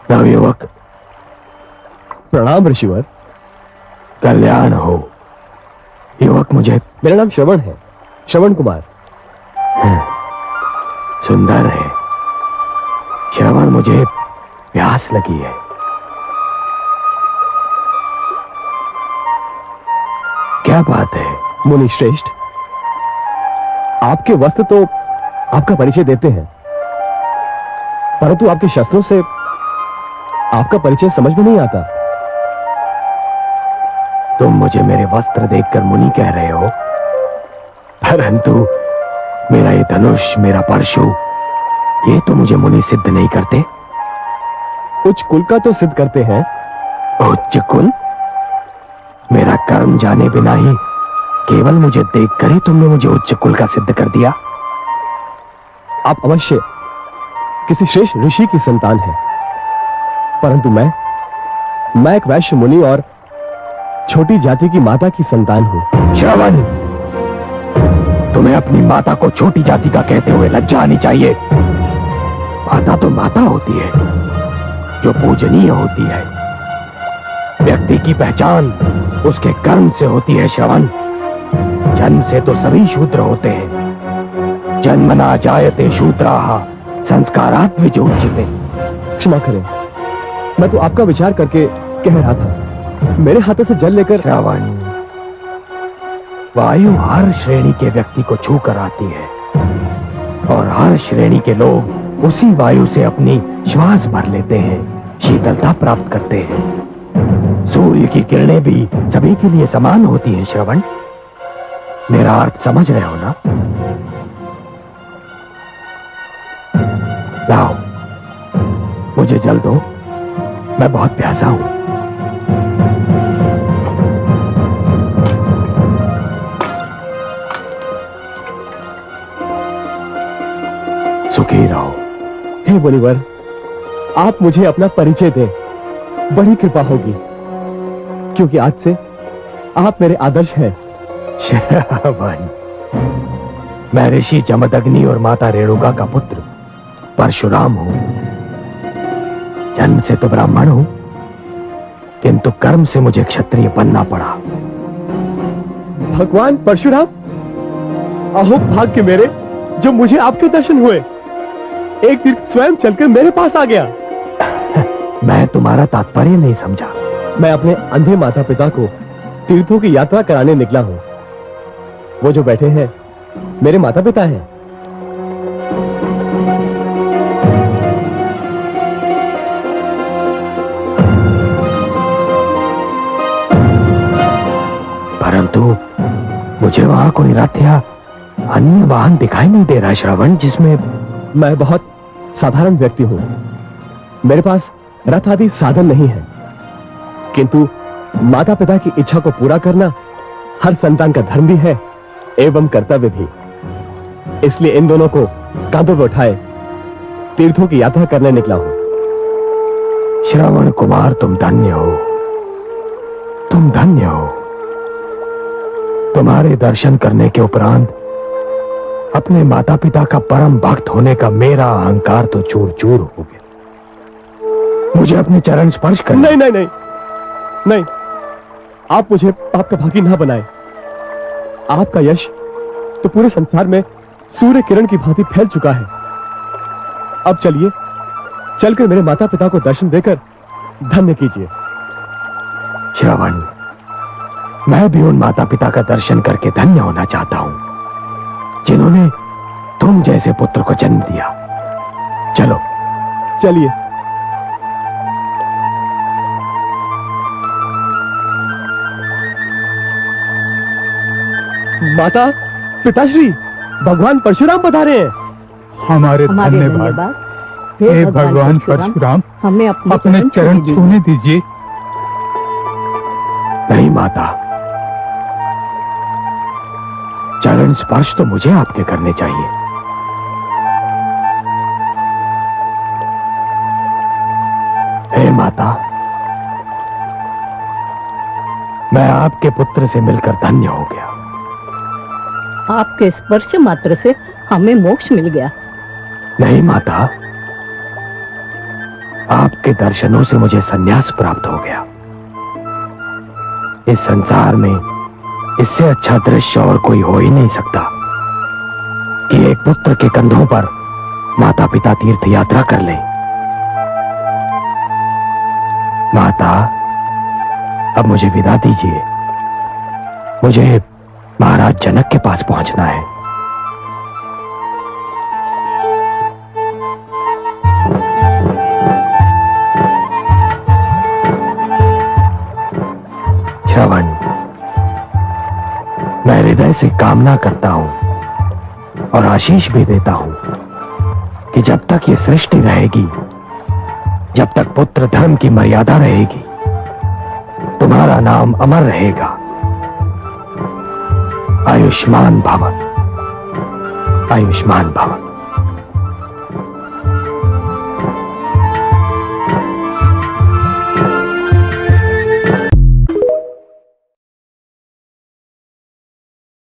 नवयुवक, प्रणाम ऋषिवर। कल्याण हो। युवक, मुझे मेरा नाम श्रवण है, श्रवण कुमार। सुंदर है श्रवण, मुझे प्यास लगी है। क्या बात है? मुनि श्रेष्ठ, आपके वस्त्र तो आपका परिचय देते हैं, परंतु आपके शस्त्रों से आपका परिचय समझ में नहीं आता। तुम मुझे मेरे वस्त्र देखकर मुनि कह रहे हो, परंतु मेरा ये धनुष, मेरा परशु, ये तो मुझे मुनि सिद्ध नहीं करते। उच्च कुल का तो सिद्ध करते हैं। उच्च कुल? मेरा कर्म जाने बिना ही केवल मुझे देखकर ही तुमने मुझे उच्च कुल का सिद्ध कर दिया। आप अवश्य किसी श्रेष्ठ ऋषि की संतान हैं, परंतु मैं एक वैश्य मुनि और छोटी जाति की माता की संतान हूं। श्रवण, तुम्हें अपनी माता को छोटी जाति का कहते हुए लज्जा आनी चाहिए। माता तो माता होती है, जो पूजनीय होती है। व्यक्ति की पहचान उसके कर्म से होती है। श्रवण, जन्म से तो सभी शूद्र होते हैं। जन्मना जायते शूद्राः संस्कारात् विजोच्यते। क्षमा करें, मैं तो आपका विचार करके कह रहा था। मेरे हाथों से जल लेकर। श्रवण, वायु हर श्रेणी के व्यक्ति को छू कर आती है, और हर श्रेणी के लोग उसी वायु से अपनी श्वास भर लेते हैं, शीतलता प्राप्त करते हैं। सूर्य की किरणें भी सभी के लिए समान होती हैं। श्रवण, मेरा अर्थ समझ रहे हो ना? लाओ, मुझे जल दो, मैं बहुत प्यासा हूं। सुखी रहो। हे मुनिवर, आप मुझे अपना परिचय दें, बड़ी कृपा होगी, क्योंकि आज से आप मेरे आदर्श हैं। श्रवण, मैं ऋषि जमदग्नि और माता रेणुका का पुत्र परशुराम हूं। जन्म से तो ब्राह्मण हूं, किंतु कर्म से मुझे क्षत्रिय बनना पड़ा। भगवान परशुराम, अहो भाग्य मेरे, जो मुझे आपके दर्शन हुए। एक तीर्थ स्वयं चलकर मेरे पास आ गया। मैं तुम्हारा तात्पर्य नहीं समझा। मैं अपने अंधे माता पिता को तीर्थों की यात्रा कराने निकला हूं। वो जो बैठे हैं मेरे माता पिता हैं। परंतु मुझे वहां कोई रथ या अन्य वाहन दिखाई नहीं दे रहा। श्रवण, जिसमें मैं बहुत साधारण व्यक्ति हूं। मेरे पास रथ आदि साधन नहीं है, किंतु माता पिता की इच्छा को पूरा करना हर संतान का धर्म भी है एवं कर्तव्य भी। इसलिए इन दोनों को कांधों पर उठाए तीर्थों की यात्रा करने निकला हूं। श्रवण कुमार, तुम धन्य हो, तुम धन्य हो। तुम्हारे दर्शन करने के उपरांत अपने माता पिता का परम भक्त होने का मेरा अहंकार तो चूर चूर हो गया। मुझे अपने चरण स्पर्श कर। नहीं नहीं नहीं नहीं, आप मुझे पाप का भागी ना बनाए। आपका यश तो पूरे संसार में सूर्य किरण की भांति फैल चुका है। अब चलिए, चलकर मेरे माता पिता को दर्शन देकर धन्य कीजिए। श्रवण, मैं भी उन माता पिता का दर्शन करके धन्य होना चाहता हूं, जिन्होंने तुम जैसे पुत्र को जन्म दिया। चलो चलिए। माता पिताश्री, भगवान परशुराम पधारे हैं। हमारे धन्यवाद। हे भगवान परशुराम, हमें अपने चरण छूने दीजिए। नहीं माता, चरण स्पर्श तो मुझे आपके करने चाहिए। हे माता, मैं आपके पुत्र से मिलकर धन्य हो गया। आपके स्पर्श मात्र से हमें मोक्ष मिल गया। नहीं माता, आपके दर्शनों से मुझे संन्यास प्राप्त हो गया। इस संसार में इससे अच्छा दृश्य और कोई हो ही नहीं सकता कि एक पुत्र के कंधों पर माता पिता तीर्थ यात्रा कर ले। माता, अब मुझे विदा दीजिए। मुझे महाराज जनक के पास पहुंचना है। श्रवण, मैं हृदय से कामना करता हूं और आशीष भी देता हूं कि जब तक ये सृष्टि रहेगी, जब तक पुत्र धर्म की मर्यादा रहेगी, तुम्हारा नाम अमर रहेगा। आयुष्मान भव, आयुष्मान भव।